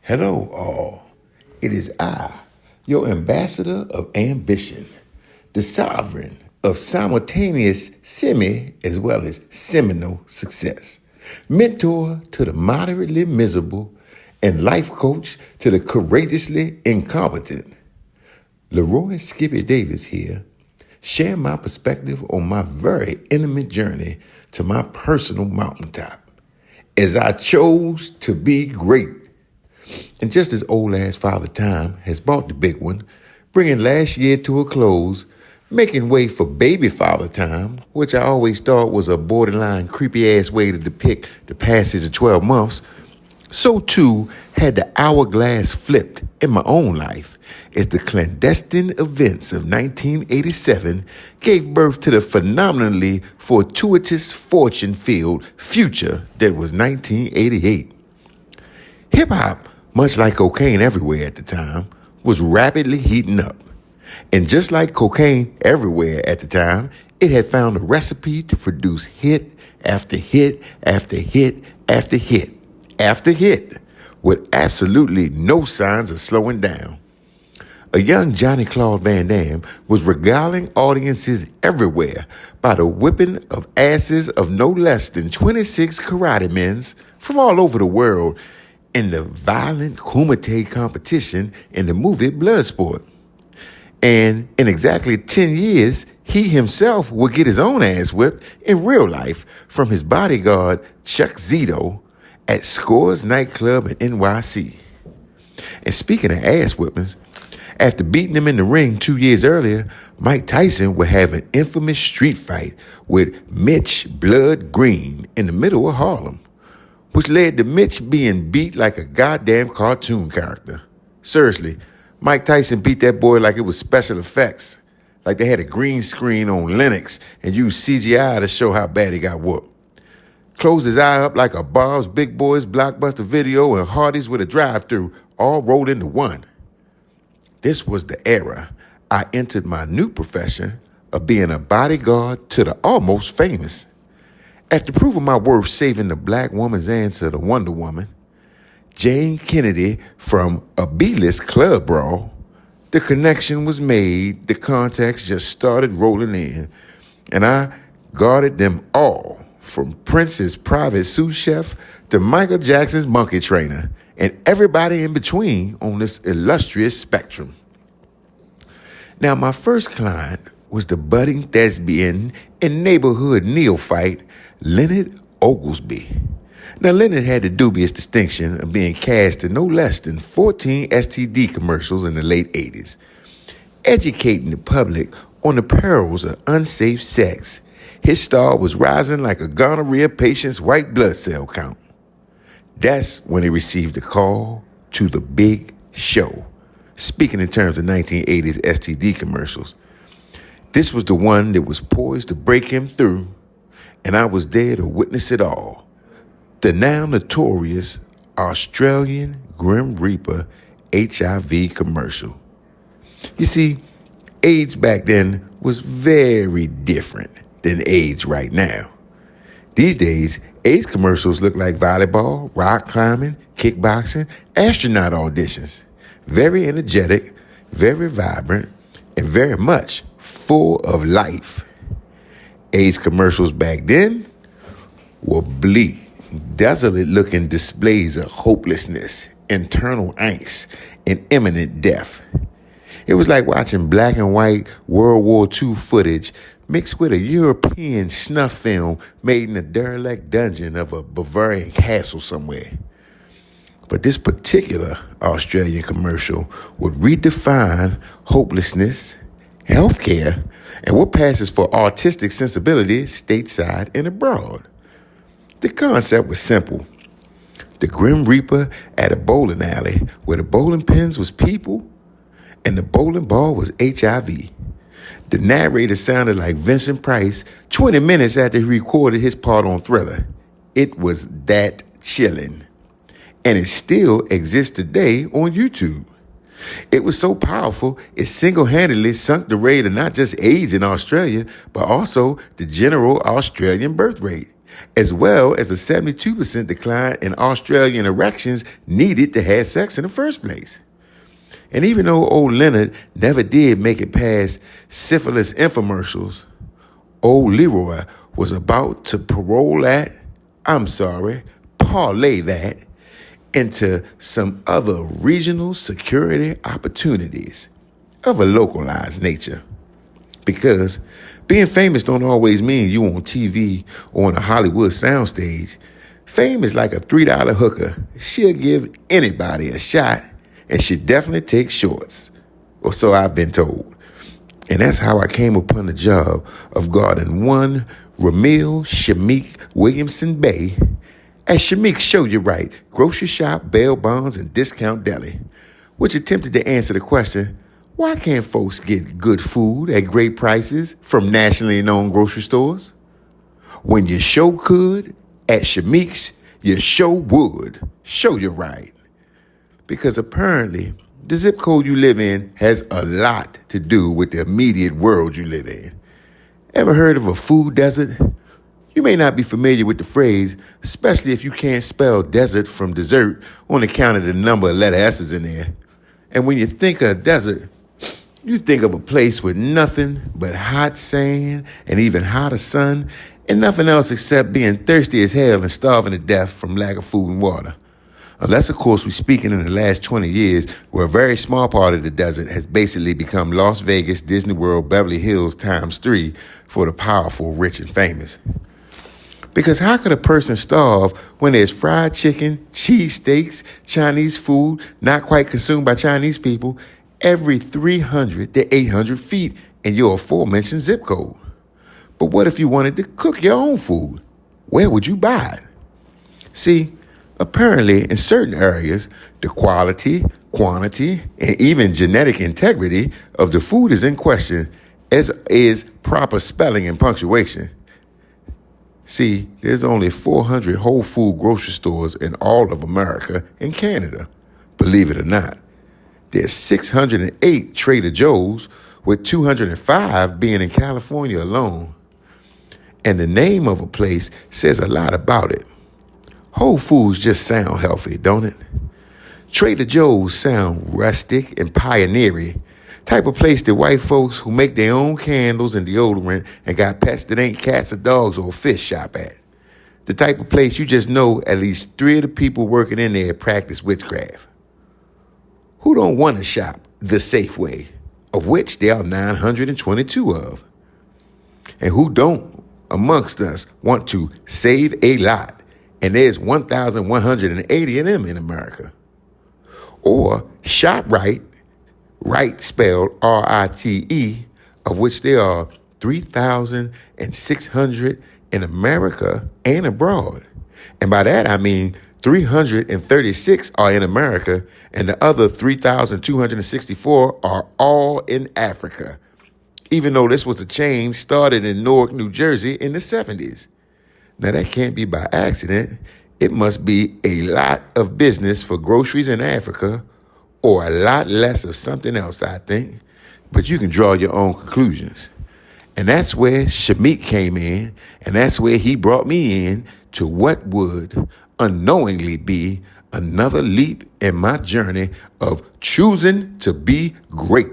Hello, all. It is I, your ambassador of ambition, the sovereign of simultaneous semi as well as seminal success, mentor to the moderately miserable, and life coach to the courageously incompetent. Leroy Skippy Davis here, sharing my perspective on my very intimate journey to my personal mountaintop, as I chose to be great. And just as old ass Father Time has bought the big one, bringing last year to a close, making way for baby Father Time, which I always thought was a borderline creepy ass way to depict the passage of 12 months, so too had the hourglass flipped in my own life as the clandestine events of 1987 gave birth to the phenomenally fortuitous fortune-filled future that was 1988. Hip-hop, much like cocaine everywhere at the time, was rapidly heating up. And just like cocaine everywhere at the time, it had found a recipe to produce hit after hit after hit after hit after hit, with absolutely no signs of slowing down. A young Johnny Claude Van Damme was regaling audiences everywhere by the whipping of asses of no less than 26 karate men's from all over the world in the violent kumite competition in the movie Bloodsport. And in exactly 10 years, he himself would get his own ass whipped in real life from his bodyguard, Chuck Zito, at Scores nightclub in NYC. And speaking of ass whippings, after beating him in the ring 2 years earlier, Mike Tyson would have an infamous street fight with Mitch Blood Green in the middle of Harlem, which led to Mitch being beat like a goddamn cartoon character. Seriously, Mike Tyson beat that boy like it was special effects, like they had a green screen on Linux and used CGI to show how bad he got whooped. Closed his eye up like a Bob's Big Boys Blockbuster Video and Hardee's with a drive-thru, all rolled into one. This was the era I entered my new profession of being a bodyguard to the almost famous. After proving my worth saving the black woman's answer to Wonder Woman, Jane Kennedy from a B-list club brawl, the connection was made, the contacts just started rolling in, and I guarded them all, from Prince's private sous chef to Michael Jackson's monkey trainer, and everybody in between on this illustrious spectrum. Now, my first client was the budding thespian and neighborhood neophyte, Leonard Oglesby. Now, Leonard had the dubious distinction of being cast in no less than 14 STD commercials in the late 80s, educating the public on the perils of unsafe sex. His star was rising like a gonorrhea patient's white blood cell count. That's when he received a call to the big show. Speaking in terms of 1980s STD commercials, this was the one that was poised to break him through, and I was there to witness it all. The now notorious Australian Grim Reaper HIV commercial. You see, AIDS back then was very different than AIDS right now. These days, AIDS commercials look like volleyball, rock climbing, kickboxing, astronaut auditions. Very energetic, very vibrant, and very much full of life. AIDS commercials back then were bleak, desolate-looking displays of hopelessness, internal angst, and imminent death. It was like watching black and white World War II footage mixed with a European snuff film made in a derelict dungeon of a Bavarian castle somewhere. But this particular Australian commercial would redefine hopelessness, healthcare, and what passes for artistic sensibility stateside and abroad. The concept was simple. The Grim Reaper at a bowling alley where the bowling pins was people and the bowling ball was HIV. The narrator sounded like Vincent Price 20 minutes after he recorded his part on Thriller. It was that chilling. And it still exists today on YouTube. It was so powerful, it single-handedly sunk the rate of not just AIDS in Australia, but also the general Australian birth rate. as well as a 72% decline in Australian erections needed to have sex in the first place. And even though old Leonard never did make it past syphilis infomercials, old Leroy was about to parlay that into some other regional security opportunities of a localized nature. Because being famous don't always mean you on TV or on a Hollywood soundstage. Fame is like a $3 hooker. She'll give anybody a shot, and she definitely takes shorts. Or so I've been told. And that's how I came upon the job of guarding one Ramil Shamik Williamson Bay at Shamik Show You Right, grocery shop, bail bonds, and discount deli, which attempted to answer the question, why can't folks get good food at great prices from nationally known grocery stores? When your show could, at Shamik's, your show would. Show You Right. Because apparently, the zip code you live in has a lot to do with the immediate world you live in. Ever heard of a food desert? You may not be familiar with the phrase, especially if you can't spell desert from dessert on account of the number of letter S's in there. And when you think of desert, you think of a place with nothing but hot sand and even hotter sun and nothing else except being thirsty as hell and starving to death from lack of food and water. Unless, of course, we're speaking in the last 20 years where a very small part of the desert has basically become Las Vegas, Disney World, Beverly Hills times 3 for the powerful, rich, and famous. Because how could a person starve when there's fried chicken, cheesesteaks, Chinese food, not quite consumed by Chinese people, every 300 to 800 feet in your aforementioned zip code? But what if you wanted to cook your own food? Where would you buy it? See, apparently in certain areas, the quality, quantity, and even genetic integrity of the food is in question, as is proper spelling and punctuation. See, there's only 400 Whole Food grocery stores in all of America and Canada, believe it or not. There's 608 Trader Joe's, with 205 being in California alone. And the name of a place says a lot about it. Whole Foods just sound healthy, don't it? Trader Joe's sound rustic and pioneering. Type of place that white folks who make their own candles and deodorant and got pets that ain't cats or dogs or fish shop at. The type of place you just know at least 3 of the people working in there practice witchcraft. Who don't want to shop the Safeway, of which there are 922 of? And who don't, amongst us, want to save a lot? And there's 1,180 of them in America. Or ShopRite, right spelled R-I-T-E, of which there are 3,600 in America and abroad. And by that, I mean 336 are in America, and the other 3,264 are all in Africa, even though this was a chain started in Newark, New Jersey in the 70s. Now, that can't be by accident. It must be a lot of business for groceries in Africa, or a lot less of something else, I think. But you can draw your own conclusions. And that's where Shamik came in, and that's where he brought me in to what would unknowingly be another leap in my journey of choosing to be great.